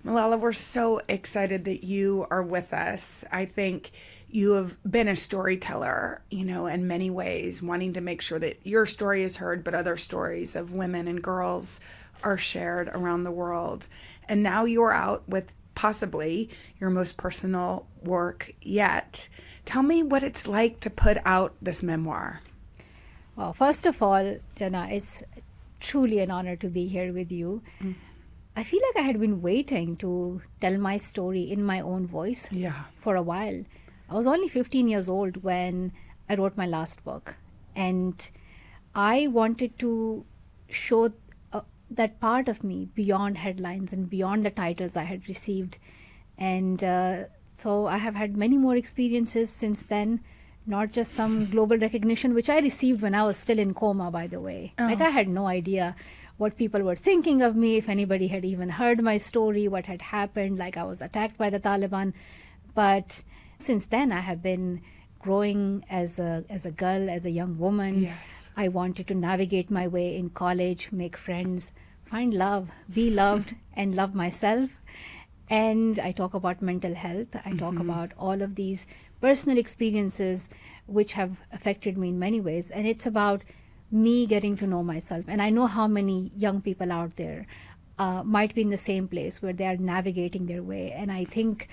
Malala, we're so excited that you are with us. I think you have been a storyteller, in many ways, wanting to make sure that your story is heard, but other stories of women and girls are shared around the world. And now you're out with possibly your most personal work yet. Tell me what it's like to put out this memoir. Well, first of all, Jenna, it's truly an honor to be here with you. I feel like I had been waiting to tell my story in my own voice for a while. I was only 15 years old when I wrote my last book. And I wanted to show that part of me beyond headlines and beyond the titles I had received. And so I have had many more experiences since then, not just some global recognition, which I received when I was still in coma, by the way. Like, I had no idea what people were thinking of me, if anybody had even heard my story, what had happened, like I was attacked by the Taliban. But since then, I have been growing as a girl, as a young woman. Yes. I wanted to navigate my way in college, make friends, find love, be loved, and love myself. And I talk about mental health. I talk about all of these personal experiences which have affected me in many ways. And it's about me getting to know myself. And I know how many young people out there might be in the same place where they are navigating their way. And I think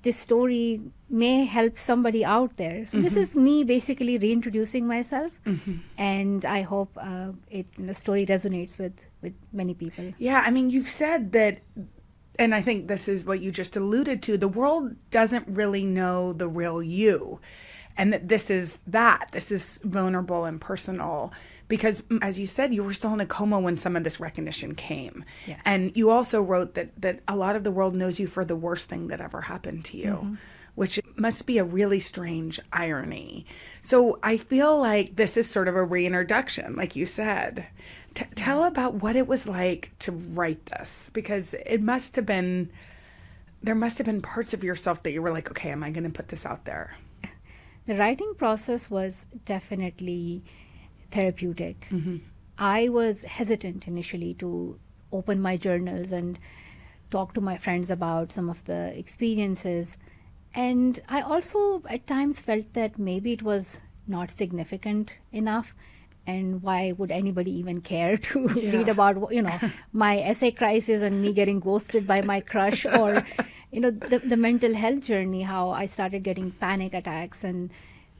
this story may help somebody out there. So this is me basically reintroducing myself. And I hope the story resonates with many people. Yeah, I mean, you've said that, and I think this is what you just alluded to, the world doesn't really know the real you. And that this is vulnerable and personal because, as you said, you were still in a coma when some of this recognition came. Yes. And you also wrote that a lot of the world knows you for the worst thing that ever happened to you, which must be a really strange irony. So I feel like this is sort of a reintroduction, like you said. Tell about what it was like to write this, because there must have been parts of yourself that you were like, okay, am I going to put this out there? The writing process was definitely therapeutic. I was hesitant initially to open my journals and talk to my friends about some of the experiences. And I also at times felt that maybe it was not significant enough. And why would anybody even care to read about, my essay crisis and me getting ghosted by my crush, or the mental health journey, how I started getting panic attacks and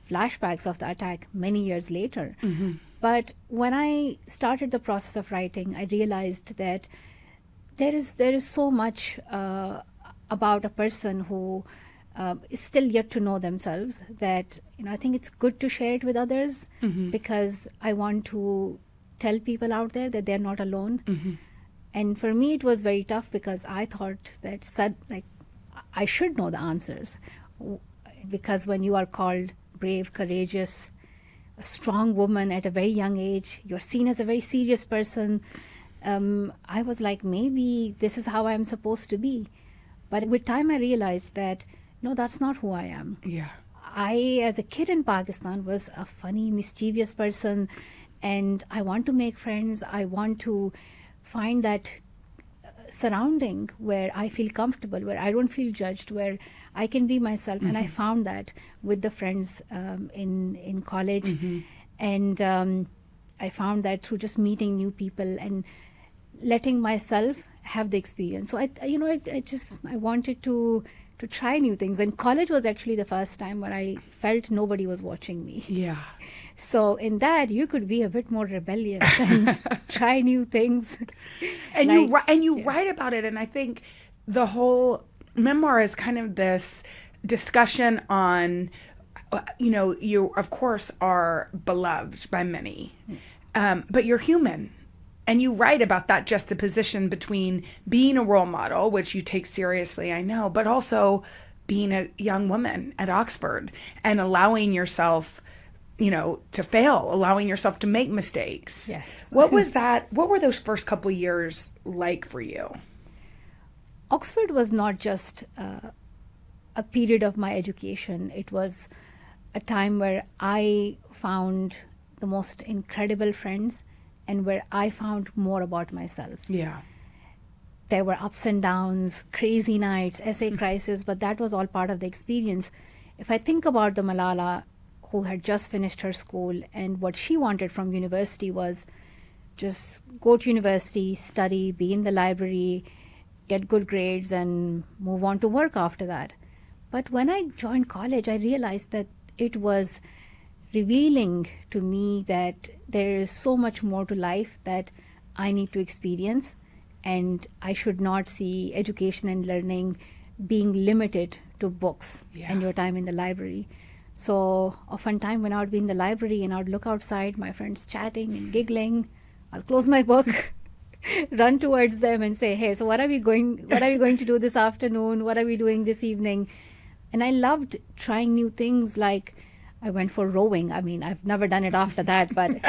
flashbacks of the attack many years later. But when I started the process of writing, I realized that there is so much about a person who is still yet to know themselves that I think it's good to share it with others because I want to tell people out there that they're not alone. And for me, it was very tough because I thought that I should know the answers, because when you are called brave, courageous, a strong woman at a very young age, you're seen as a very serious person. I was like, maybe this is how I'm supposed to be. But with time, I realized that, no, that's not who I am. Yeah. I, as a kid in Pakistan, was a funny, mischievous person, and I want to make friends. I want to find that surrounding where I feel comfortable, where I don't feel judged, where I can be myself. And I found that with the friends in college. And I found that through just meeting new people and letting myself have the experience. So I wanted to try new things. And college was actually the first time where I felt nobody was watching me. Yeah. So in that, you could be a bit more rebellious and try new things. And you write about it. And I think the whole memoir is kind of this discussion on, you, of course, are beloved by many, but you're human. And you write about that juxtaposition between being a role model, which you take seriously, I know, but also being a young woman at Oxford and allowing yourself, to fail, allowing yourself to make mistakes. Yes. What was that? What were those first couple of years like for you? Oxford was not just a period of my education. It was a time where I found the most incredible friends and where I found more about myself. Yeah. there were ups and downs, crazy nights, essay crisis, but that was all part of the experience. If I think about the Malala who had just finished her school, and what she wanted from university was just go to university, study, be in the library, get good grades, and move on to work after that. But when I joined college, I realized that it was revealing to me that there is so much more to life that I need to experience, and I should not see education and learning being limited to books and your time in the library. So often time when I would be in the library and I would look outside, my friends chatting and giggling, I'll close my book, run towards them and say, hey, so what are we going to do this afternoon? What are we doing this evening? And I loved trying new things. Like I went for rowing. I mean, I've never done it after that, but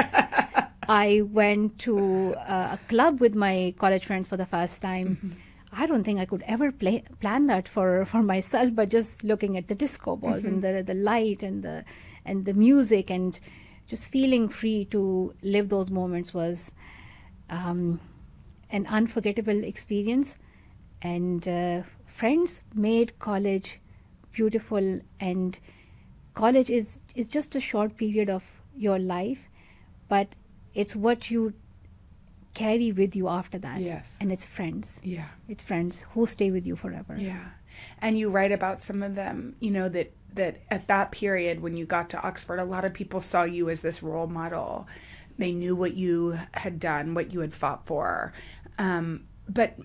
I went to a club with my college friends for the first time. Mm-hmm. I don't think I could ever plan that for myself, but just looking at the disco balls and the light and the music and just feeling free to live those moments was an unforgettable experience. And friends made college beautiful, and college is just a short period of your life, but it's what you carry with you after that. Yes. And it's friends. Yeah. It's friends who stay with you forever. Yeah. And you write about some of them, you know, that at that period when you got to Oxford, a lot of people saw you as this role model. They knew what you had done, what you had fought for. But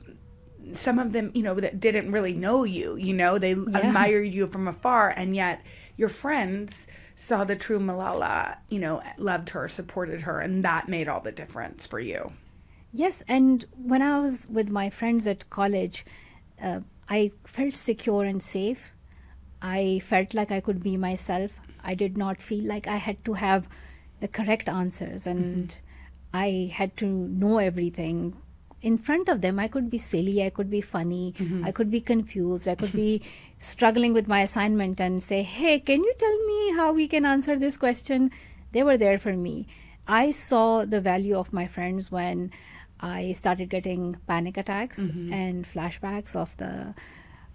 some of them, you know, that didn't really know you, you know, they admired you from afar. And yet your friends saw the true Malala, you know, loved her, supported her, and that made all the difference for you. Yes, and when I was with my friends at college, I felt secure and safe. I felt like I could be myself. I did not feel like I had to have the correct answers and I had to know everything. In front of them, I could be silly, I could be funny, I could be confused, I could be struggling with my assignment and say, hey, can you tell me how we can answer this question? They were there for me. I saw the value of my friends when I started getting panic attacks and flashbacks of the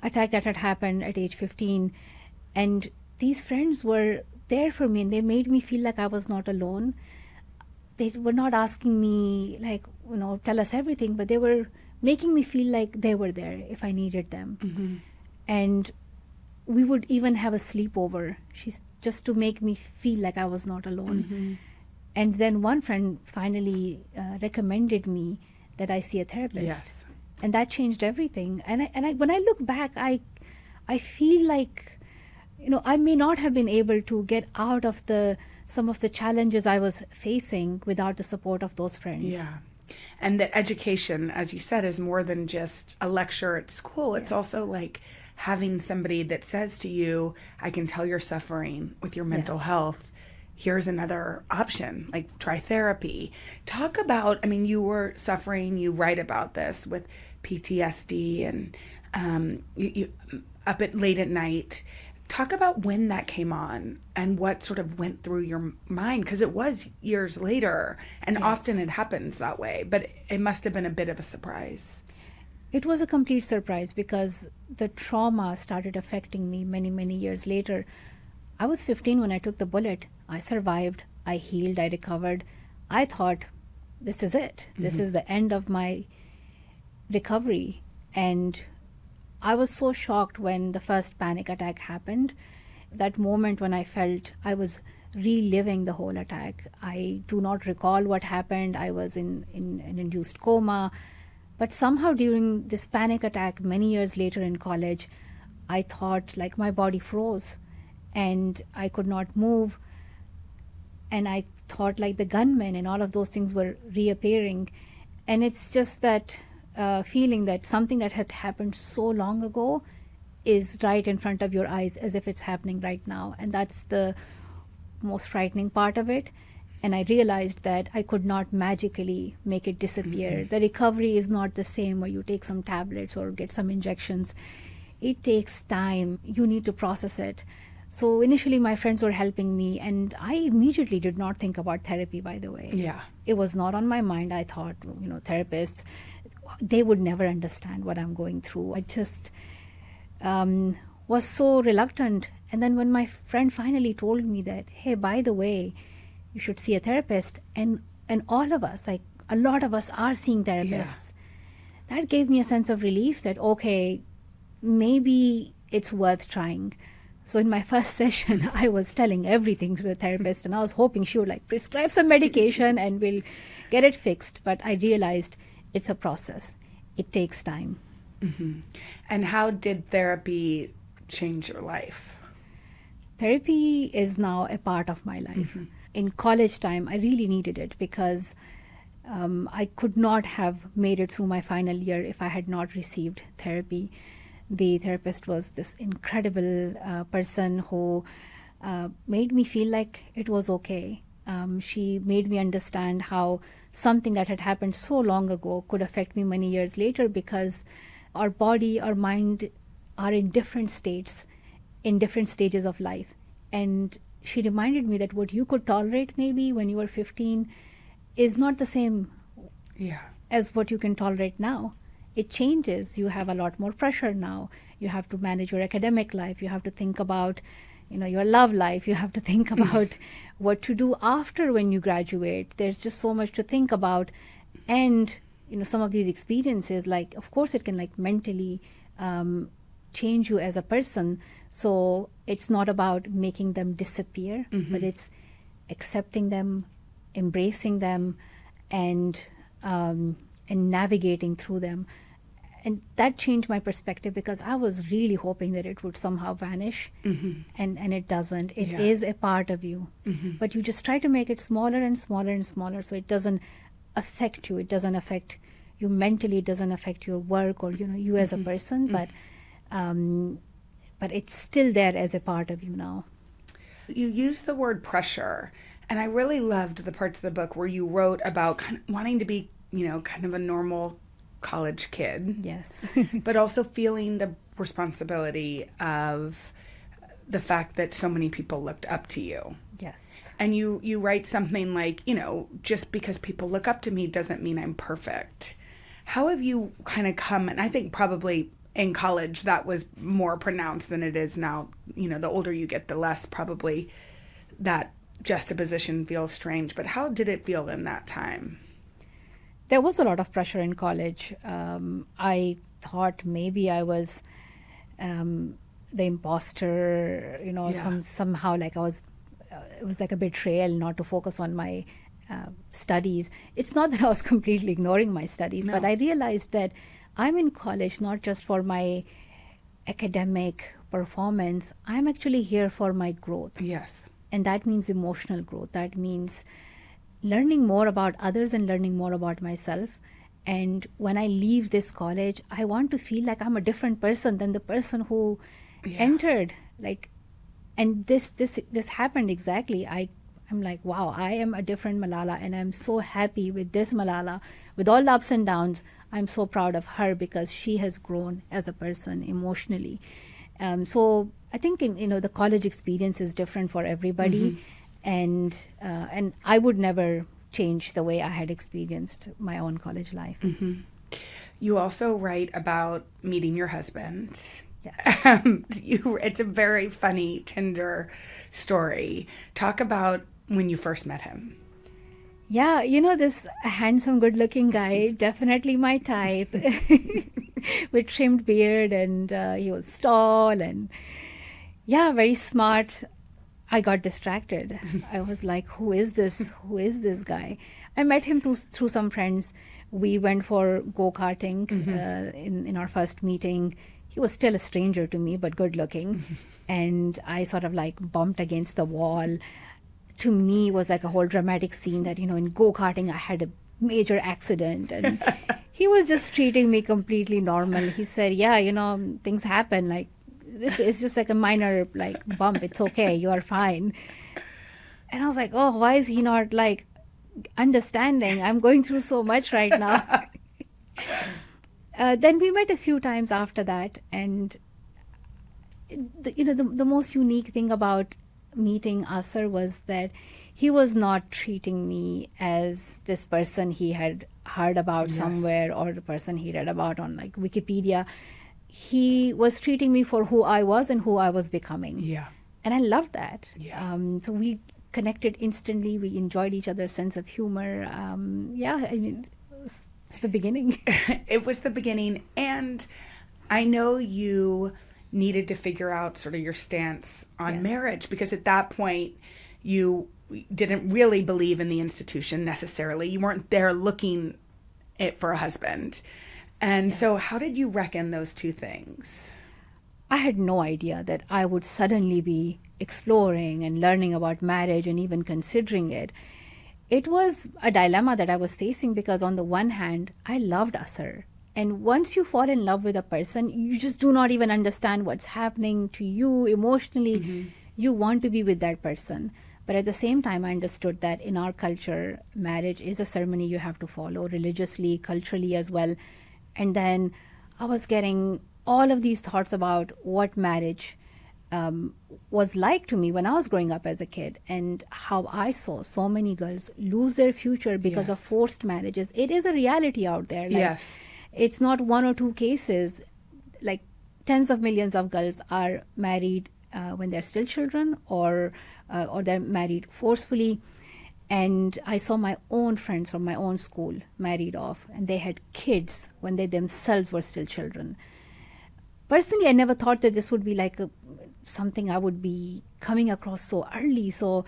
attack that had happened at age 15. And these friends were there for me, and they made me feel like I was not alone. They were not asking me, like, you know, tell us everything, but they were making me feel like they were there if I needed them. And we would even have a sleepover, just to make me feel like I was not alone. And then one friend finally recommended me that I see a therapist. Yes. And that changed everything. And I, when I look back, I feel like, you know, I may not have been able to get out of some of the challenges I was facing without the support of those friends. Yeah. And that education, as you said, is more than just a lecture at school. It's also like having somebody that says to you, I can tell you're suffering with your mental health. Here's another option, like try therapy. Talk about, I mean, you were suffering, you write about this with PTSD and you up at late at night. Talk about when that came on and what sort of went through your mind, because it was years later, and often it happens that way, but it must have been a bit of a surprise. It was a complete surprise because the trauma started affecting me many, many years later. I was 15 when I took the bullet. I survived, I healed, I recovered. I thought, this is it. This is the end of my recovery. And I was so shocked when the first panic attack happened. That moment when I felt I was reliving the whole attack. I do not recall what happened. I was in an induced coma. But somehow during this panic attack, many years later in college, I thought like my body froze and I could not move. And I thought like the gunmen and all of those things were reappearing. And it's just that feeling that something that had happened so long ago is right in front of your eyes as if it's happening right now. And that's the most frightening part of it. And I realized that I could not magically make it disappear. The recovery is not the same where you take some tablets or get some injections. It takes time. You need to process it. So initially my friends were helping me, and I immediately did not think about therapy, by the way. Yeah. It was not on my mind. I thought, you know, therapists, they would never understand what I'm going through. I just was so reluctant. And then when my friend finally told me that, hey, by the way, you should see a therapist, and all of us, like a lot of us are seeing therapists, that gave me a sense of relief that, okay, maybe it's worth trying. So in my first session, I was telling everything to the therapist, and I was hoping she would like prescribe some medication and we'll get it fixed. But I realized it's a process. It takes time. Mm-hmm. And how did therapy change your life? Therapy is now a part of my life. Mm-hmm. In college time, I really needed it because I could not have made it through my final year if I had not received therapy. The therapist was this incredible person who made me feel like it was okay. She made me understand how something that had happened so long ago could affect me many years later, because our body, our mind are in different states, in different stages of life. And she reminded me that what you could tolerate maybe when you were 15 is not the same as what you can tolerate now. It changes. You have a lot more pressure now. You have to manage your academic life. You have to think about, your love life. You have to think about what to do after when you graduate. There's just so much to think about. And, some of these experiences, like, of course, it can like mentally change you as a person. So it's not about making them disappear, but it's accepting them, embracing them, and navigating through them. And that changed my perspective, because I was really hoping that it would somehow vanish, and it doesn't. It is a part of you, but you just try to make it smaller and smaller and smaller, so it doesn't affect you. It doesn't affect you mentally. It doesn't affect your work or you as a person. But it's still there as a part of you now. You use the word pressure, and I really loved the parts of the book where you wrote about kind of wanting to be, kind of a normal college kid. Yes. But also feeling the responsibility of the fact that so many people looked up to you. Yes. And you write something like, just because people look up to me doesn't mean I'm perfect. How have you kind of come, and I think probably in college that was more pronounced than it is now. The older you get, the less probably that juxtaposition feels strange. But how did it feel in that time? There was a lot of pressure in college. I thought maybe I was the imposter, somehow like I was, it was like a betrayal not to focus on my studies. It's not that I was completely ignoring my studies, but I realized that I'm in college not just for my academic performance. I'm actually here for my growth. Yes. And that means emotional growth. That means learning more about others and learning more about myself. And when I leave this college, I want to feel like I'm a different person than the person who entered. And this happened exactly. I'm like, wow, I am a different Malala, and I'm so happy with this Malala. With all the ups and downs, I'm so proud of her because she has grown as a person emotionally. So I think the college experience is different for everybody. And I would never change the way I had experienced my own college life. You also write about meeting your husband. Yes. It's a very funny, tender story. Talk about when you first met him. Yeah, this handsome, good-looking guy, definitely my type, with trimmed beard, and he was tall and, very smart. I got distracted. I was like, who is this? Who is this guy? I met him through some friends. We went for go-karting in our first meeting. He was still a stranger to me, but good-looking. And I sort of like bumped against the wall. To me, it was like a whole dramatic scene that, in go-karting, I had a major accident. And he was just treating me completely normal. He said, things happen. Like, this is just like a minor bump. It's okay. You are fine. And I was like, oh, why is he not understanding? I'm going through so much right now. Then we met a few times after that. And, the most unique thing about meeting Asar was that he was not treating me as this person he had heard about somewhere, or the person he read about on like Wikipedia. He was treating me for who I was and who I was becoming. Yeah. And I loved that. Yeah. So we connected instantly. We enjoyed each other's sense of humor. I mean, it's the beginning. It was the beginning. And I know you needed to figure out sort of your stance on marriage, because at that point you didn't really believe in the institution necessarily. You weren't there looking for a husband. And so how did you reckon those two things? I had no idea that I would suddenly be exploring and learning about marriage and even considering it. It was a dilemma that I was facing, because on the one hand, I loved Asar. And once you fall in love with a person, you just do not even understand what's happening to you emotionally. Mm-hmm. You want to be with that person. But at the same time, I understood that in our culture, marriage is a ceremony you have to follow religiously, culturally as well. And then I was getting all of these thoughts about what marriage was like to me when I was growing up as a kid, and how I saw so many girls lose their future because of forced marriages. It is a reality out there. Like, it's not one or two cases. Like tens of millions of girls are married when they're still children, or they're married forcefully. And I saw my own friends from my own school married off, and they had kids when they themselves were still children. Personally, I never thought that this would be like something I would be coming across so early. So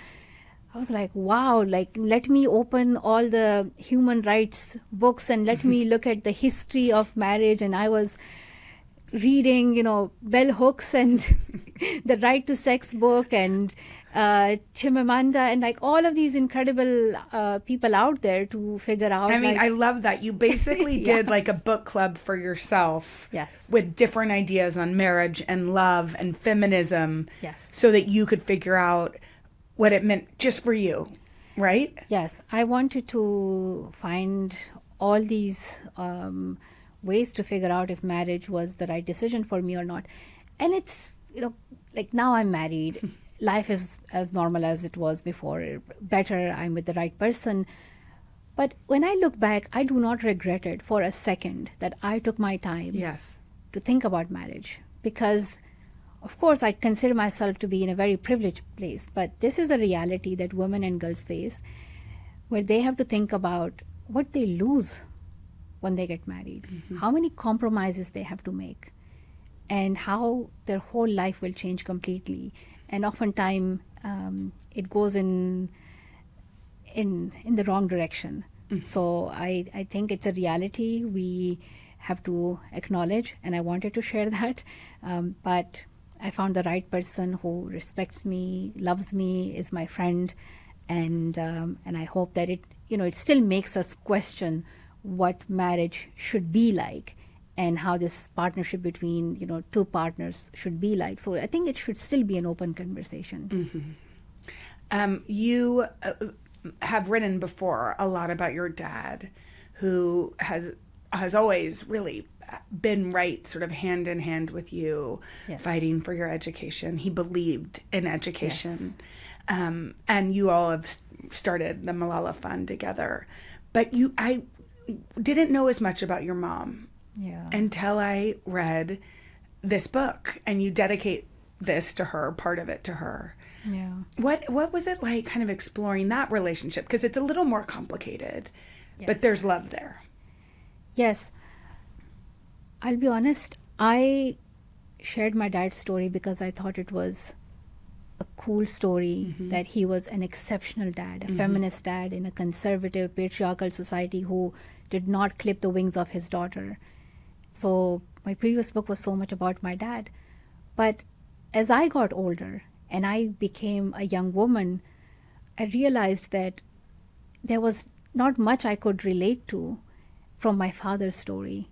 I was like, wow, like let me open all the human rights books and let me look at the history of marriage. And I was reading, bell hooks and the Right to Sex book and Chimamanda and like all of these incredible people out there to figure out. I mean, I love that. You basically did like a book club for yourself. Yes. With different ideas on marriage and love and feminism. Yes. So that you could figure out what it meant just for you, right? Yes. I wanted to find all these ways to figure out if marriage was the right decision for me or not. And it's, like now I'm married. Life is as normal as it was before. Better, I'm with the right person. But when I look back, I do not regret it for a second that I took my time to think about marriage. Because, of course, I consider myself to be in a very privileged place. But this is a reality that women and girls face, where they have to think about what they lose when they get married, how many compromises they have to make, and how their whole life will change completely. And oftentimes it goes in the wrong direction. So I think it's a reality we have to acknowledge, and I wanted to share that. But I found the right person who respects me, loves me, is my friend, and I hope that it still makes us question what marriage should be like, and how this partnership between two partners should be like. So I think it should still be an open conversation. You have written before a lot about your dad, who has always really been right, sort of hand in hand with you, fighting for your education. He believed in education, and you all have started the Malala Fund together. But I didn't know as much about your mom until I read this book, and you dedicate this to her, part of it to her. Yeah. What was it like kind of exploring that relationship? Because it's a little more complicated, but there's love there. Yes. I'll be honest, I shared my dad's story because I thought it was a cool story, that he was an exceptional dad, a feminist dad in a conservative, patriarchal society who did not clip the wings of his daughter. So my previous book was so much about my dad. But as I got older and I became a young woman, I realized that there was not much I could relate to from my father's story.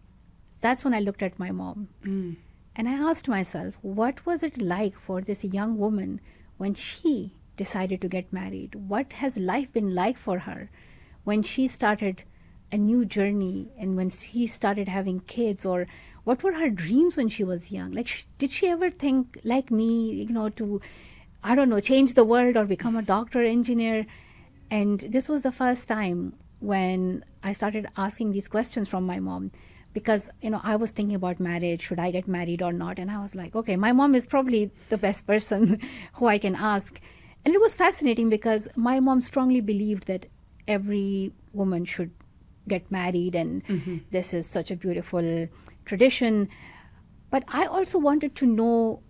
That's when I looked at my mom. And I asked myself, what was it like for this young woman when she decided to get married? What has life been like for her when she started a new journey, and when she started having kids? Or what were her dreams when she was young? Like, did she ever think like me, to, I don't know, change the world or become a doctor, engineer? And this was the first time when I started asking these questions from my mom, because I was thinking about marriage, should I get married or not? And I was like, okay, my mom is probably the best person who I can ask. And it was fascinating because my mom strongly believed that every woman should get married, and this is such a beautiful tradition. But I also wanted to know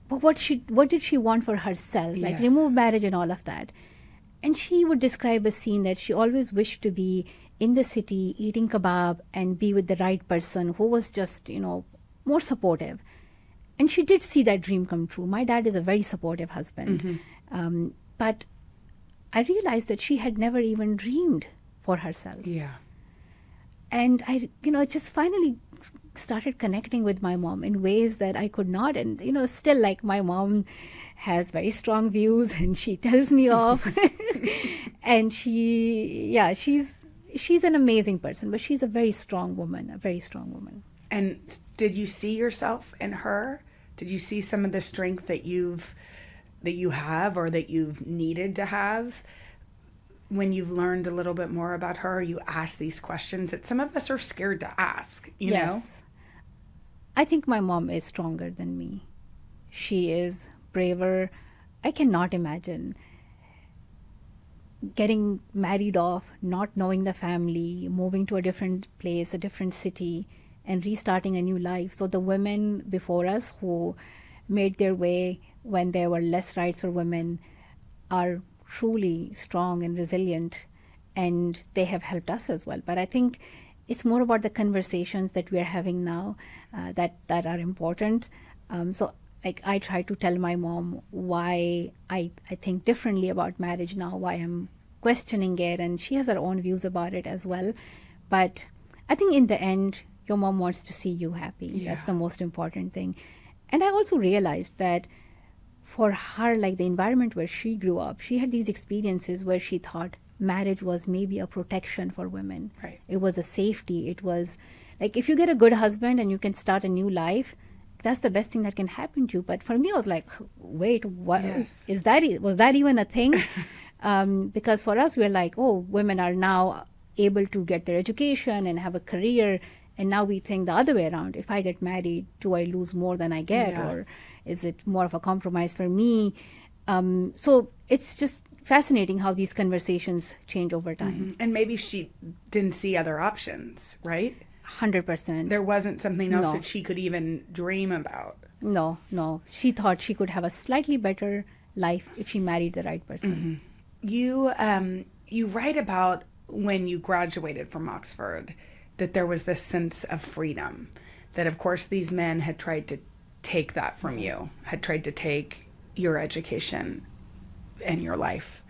what did she want for herself, like remove marriage and all of that. And she would describe a scene that she always wished to be in the city eating kebab and be with the right person who was just, more supportive. And she did see that dream come true. My dad is a very supportive husband. But I realized that she had never even dreamed for herself. Yeah. And I, just finally started connecting with my mom in ways that I could not. And, still, like, my mom has very strong views and she tells me off. And she's an amazing person, but she's a very strong woman, And did you see yourself in her? Did you see some of the strength that you have or that you've needed to have when you've learned a little bit more about her? You ask these questions that some of us are scared to ask, you know? I think my mom is stronger than me. She is braver. I cannot imagine getting married off, not knowing the family, moving to a different place, a different city, and restarting a new life. So the women before us who made their way when there were less rights for women are truly strong and resilient, and they have helped us as well. But I think it's more about the conversations that we are having now that are important. So like, I try to tell my mom why I think differently about marriage now, why I'm questioning it, and she has her own views about it as well. But I think in the end, your mom wants to see you happy. Yeah. That's the most important thing. And I also realized that for her, like the environment where she grew up, she had these experiences where she thought marriage was maybe a protection for women. Right. It was a safety. It was like, if you get a good husband and you can start a new life, that's the best thing that can happen to you. But for me, I was like, wait, what was that even a thing? Because for us, we're like, oh, women are now able to get their education and have a career. And now we think the other way around. If I get married, do I lose more than I get? Yeah. Or is it more of a compromise for me? So it's just fascinating how these conversations change over time. And maybe she didn't see other options, right? 100%. There wasn't something else that she could even dream about. No. She thought she could have a slightly better life if she married the right person. You write about when you graduated from Oxford, that there was this sense of freedom, that of course these men had tried to take that from you, had tried to take your education and your life.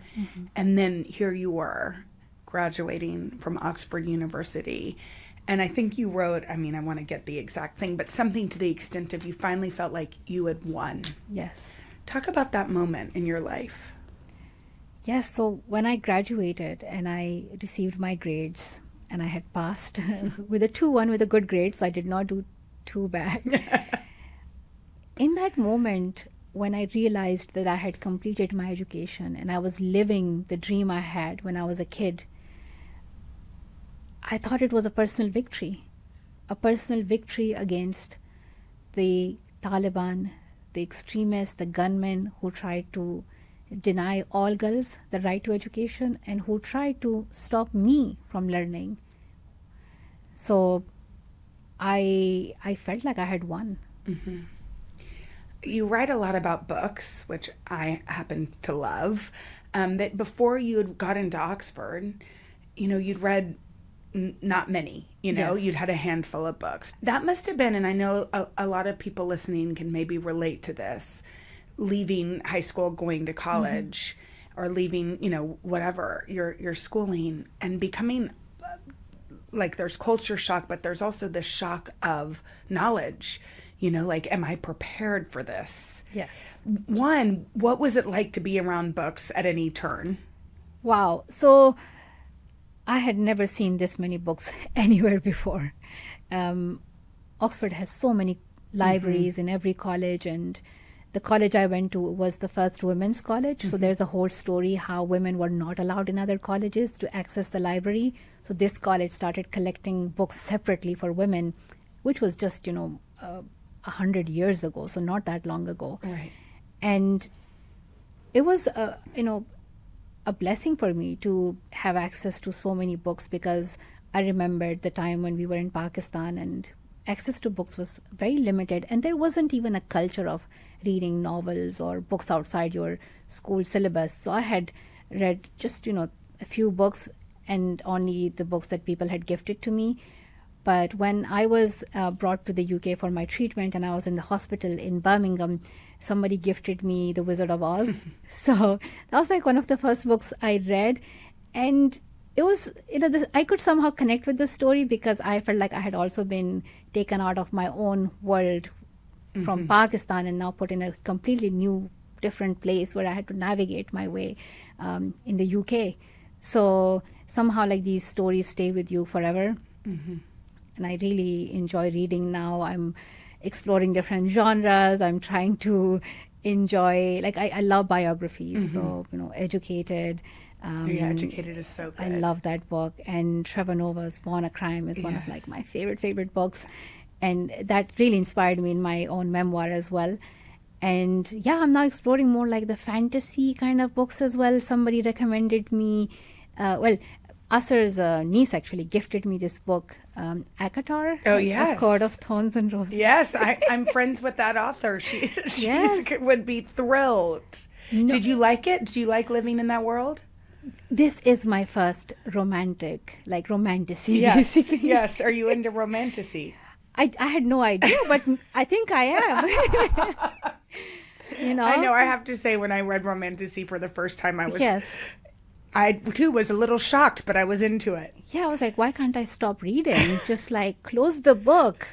And then here you were graduating from Oxford University. And I think you wrote, I want to get the exact thing, but something to the extent of you finally felt like you had won. Yes. Talk about that moment in your life. Yes, so when I graduated and I received my grades, and I had passed with a 2-1 with a good grade, so I did not do too bad. In that moment, when I realized that I had completed my education and I was living the dream I had when I was a kid, I thought it was a personal victory against the Taliban, the extremists, the gunmen who tried to deny all girls the right to education and who tried to stop me from learning. So I felt like I had won. You write a lot about books, which I happen to love. That before you had got into Oxford, you'd read not many, Yes. You'd had a handful of books. That must have been, and I know a lot of people listening can maybe relate to this, leaving high school, going to college, or leaving, whatever, your schooling, and becoming, like, there's culture shock, but there's also the shock of knowledge, like, am I prepared for this? Yes. One, what was it like to be around books at any turn? Wow. So I had never seen this many books anywhere before. Oxford has so many libraries in every college, and the college I went to was the first women's college. So there's a whole story how women were not allowed in other colleges to access the library. So this college started collecting books separately for women, which was just, 100 years ago. So not that long ago. Right. And it was, a blessing for me to have access to so many books, because I remembered the time when we were in Pakistan and access to books was very limited, and there wasn't even a culture of reading novels or books outside your school syllabus. So I had read just, a few books, and only the books that people had gifted to me. But when I was brought to the UK for my treatment and I was in the hospital in Birmingham, somebody gifted me The Wizard of Oz. So that was like one of the first books I read. And it was, I could somehow connect with the story because I felt like I had also been taken out of my own world from Pakistan and now put in a completely new, different place where I had to navigate my way in the UK. So somehow like these stories stay with you forever. And I really enjoy reading now. I'm exploring different genres. I'm trying to enjoy, like I love biographies. So, Educated. Educated is so good. I love that book. And Trevor Noah's Born a Crime is one of like my favorite books. And that really inspired me in my own memoir as well. And yeah, I'm now exploring more like the fantasy kind of books as well. Somebody recommended me, Asar's niece actually gifted me this book, Akatar. Oh, yes. A Court of Thorns and Roses. Yes, I'm friends with that author. She would be thrilled. No. Did you like it? Did you like living in that world? This is my first romanticy, yes, basically. Yes. Are you into romantasy? I had no idea, but I think I am. I know. I have to say, when I read romantasy for the first time, I too was a little shocked, but I was into it. Yeah, I was like, why can't I stop reading? Just like close the book,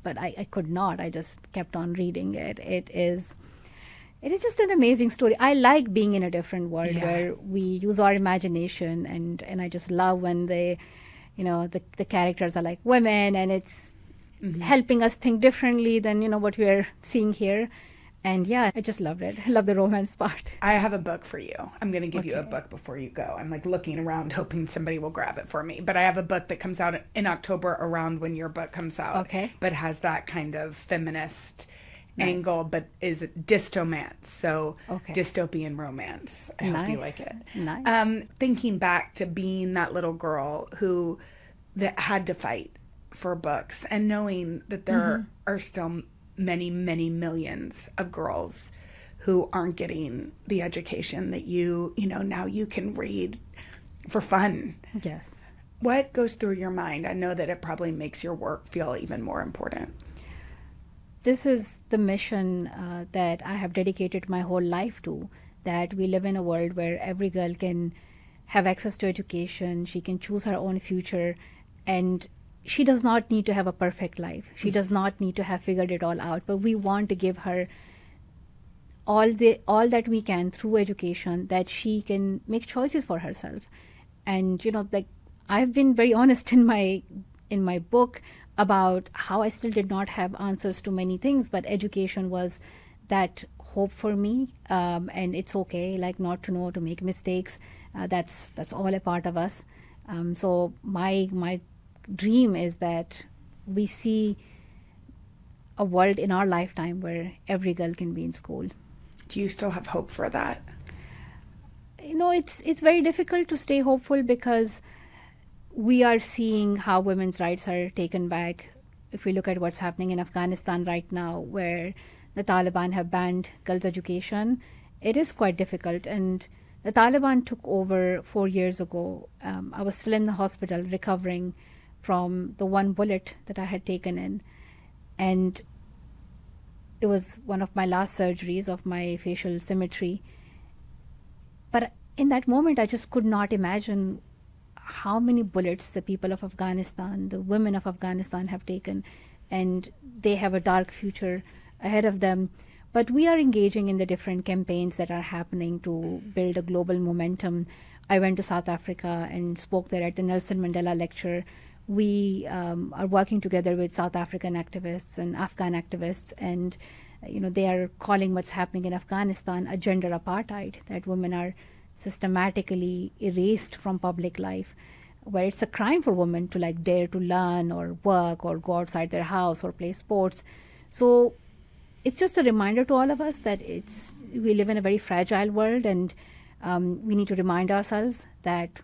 But I could not. I just kept on reading it. It is just an amazing story. I like being in a different world where we use our imagination, and I just love when they, the characters are like women, and it's helping us think differently than what we are seeing here. And yeah, I just loved it. I love the romance part. I have a book for you. I'm going to give you a book before you go. I'm like looking around hoping somebody will grab it for me. But I have a book that comes out in October around when your book comes out. Okay. But has that kind of feminist angle, but is dystomance. So dystopian romance. I hope you like it. Nice. Thinking back to being that little girl that had to fight for books, and knowing that there are still many, many millions of girls who aren't getting the education that now you can read for fun. Yes. What goes through your mind? I know that it probably makes your work feel even more important. This is the mission that I have dedicated my whole life to, that we live in a world where every girl can have access to education, she can choose her own future, and she does not need to have a perfect life. She does not need to have figured it all out, but we want to give her all that we can through education, that she can make choices for herself. And I've been very honest in my book about how I still did not have answers to many things, but education was that hope for me. And it's okay, not to know, to make mistakes. That's all a part of us. So my dream is that we see a world in our lifetime where every girl can be in school. Do you still have hope for that? It's very difficult to stay hopeful because we are seeing how women's rights are taken back. If we look at what's happening in Afghanistan right now, where the Taliban have banned girls' education, it is quite difficult. And the Taliban took over 4 years ago. I was still in the hospital recovering from the one bullet that I had taken in. And it was one of my last surgeries of my facial symmetry. But in that moment, I just could not imagine how many bullets the people of Afghanistan, the women of Afghanistan have taken. And they have a dark future ahead of them. But we are engaging in the different campaigns that are happening to build a global momentum. I went to South Africa and spoke there at the Nelson Mandela lecture, We are working together with South African activists and Afghan activists, and they are calling what's happening in Afghanistan a gender apartheid, that women are systematically erased from public life, where it's a crime for women to dare to learn or work or go outside their house or play sports. So it's just a reminder to all of us that we live in a very fragile world, and we need to remind ourselves that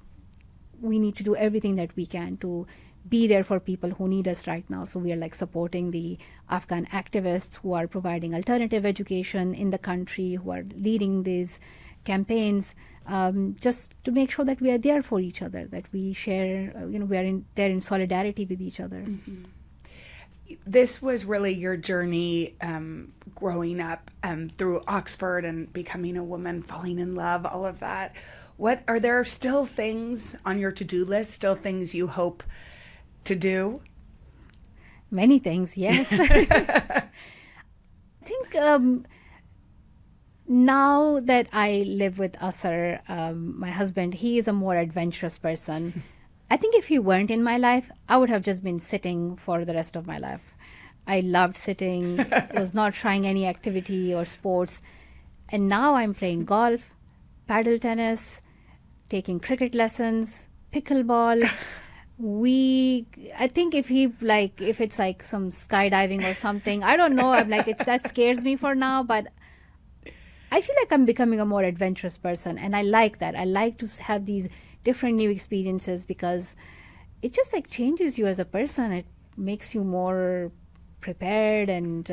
we need to do everything that we can to be there for people who need us right now. So we are supporting the Afghan activists who are providing alternative education in the country, who are leading these campaigns, just to make sure that we are there for each other, that we share, we are there in solidarity with each other. Mm-hmm. This was really your journey growing up through Oxford and becoming a woman, falling in love, all of that. Are there still things on your to-do list, still things you hope to do? Many things, yes. I think now that I live with Asar, my husband, he is a more adventurous person. I think if he weren't in my life, I would have just been sitting for the rest of my life. I loved sitting, was not trying any activity or sports. And now I'm playing golf, paddle tennis, taking cricket lessons, pickleball. I think if it's some skydiving or something, I don't know. I'm that scares me for now, but I feel like I'm becoming a more adventurous person, and I like that. I like to have these different new experiences because it just changes you as a person. It makes you more prepared and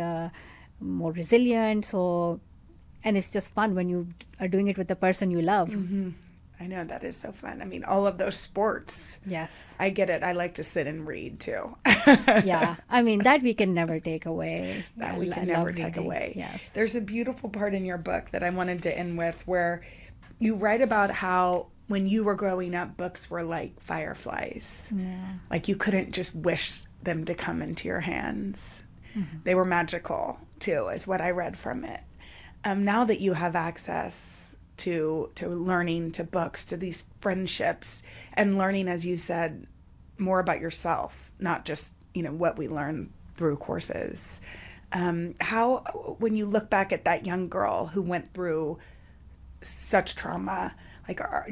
more resilient. And it's just fun when you are doing it with the person you love. Mm-hmm. I know, that is so fun. I mean, all of those sports. Yes. I get it. I like to sit and read too. Yeah. I mean, that we can never take away. That we can never take away. Yes. There's a beautiful part in your book that I wanted to end with where you write about how when you were growing up, books were like fireflies. Yeah. You couldn't just wish them to come into your hands. Mm-hmm. They were magical too, is what I read from it. Now that you have access to learning, to books, to these friendships, and learning, as you said, more about yourself, not just what we learn through courses. How, when you look back at that young girl who went through such trauma,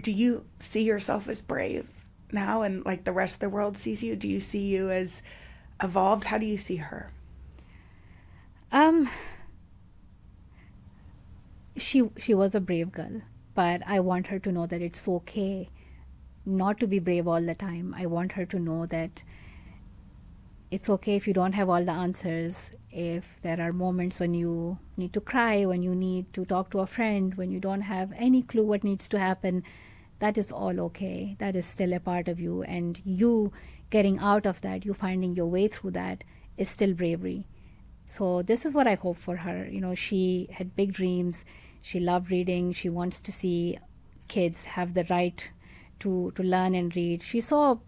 do you see yourself as brave now, and the rest of the world sees you? Do you see you as evolved? How do you see her? She was a brave girl, but I want her to know that it's okay not to be brave all the time. I want her to know that it's okay if you don't have all the answers, if there are moments when you need to cry, when you need to talk to a friend, when you don't have any clue what needs to happen. That is all okay. That is still a part of you, and you getting out of that, you finding your way through that, is still bravery. So this is what I hope for her. She had big dreams. She loved reading. She wants to see kids have the right to learn and read. She saw,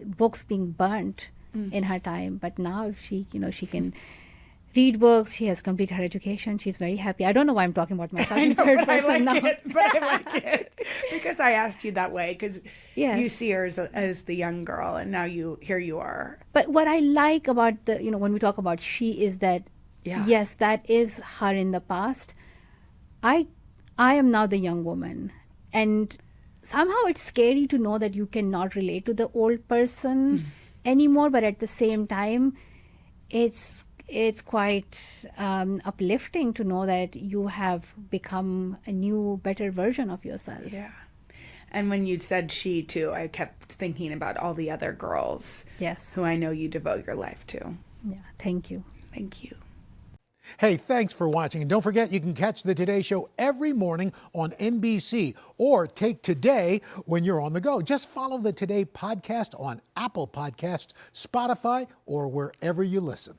books being burnt in her time, but now if she can read books, she has completed her education. She's very happy. I don't know why I'm talking about myself in third person now. But I like it because I asked you that way, because you see her as the young girl, and now here you are. But what I like about when we talk about she, is that yes, that is her in the past. I am now the young woman, and somehow it's scary to know that you cannot relate to the old person anymore, but at the same time it's quite uplifting to know that you have become a new, better version of yourself. Yeah. And when you said she too, I kept thinking about all the other girls who I know you devote your life to. Yeah, thank you. Thank you. Hey, thanks for watching. And don't forget, you can catch the Today Show every morning on NBC, or take Today when you're on the go. Just follow the Today podcast on Apple Podcasts, Spotify, or wherever you listen.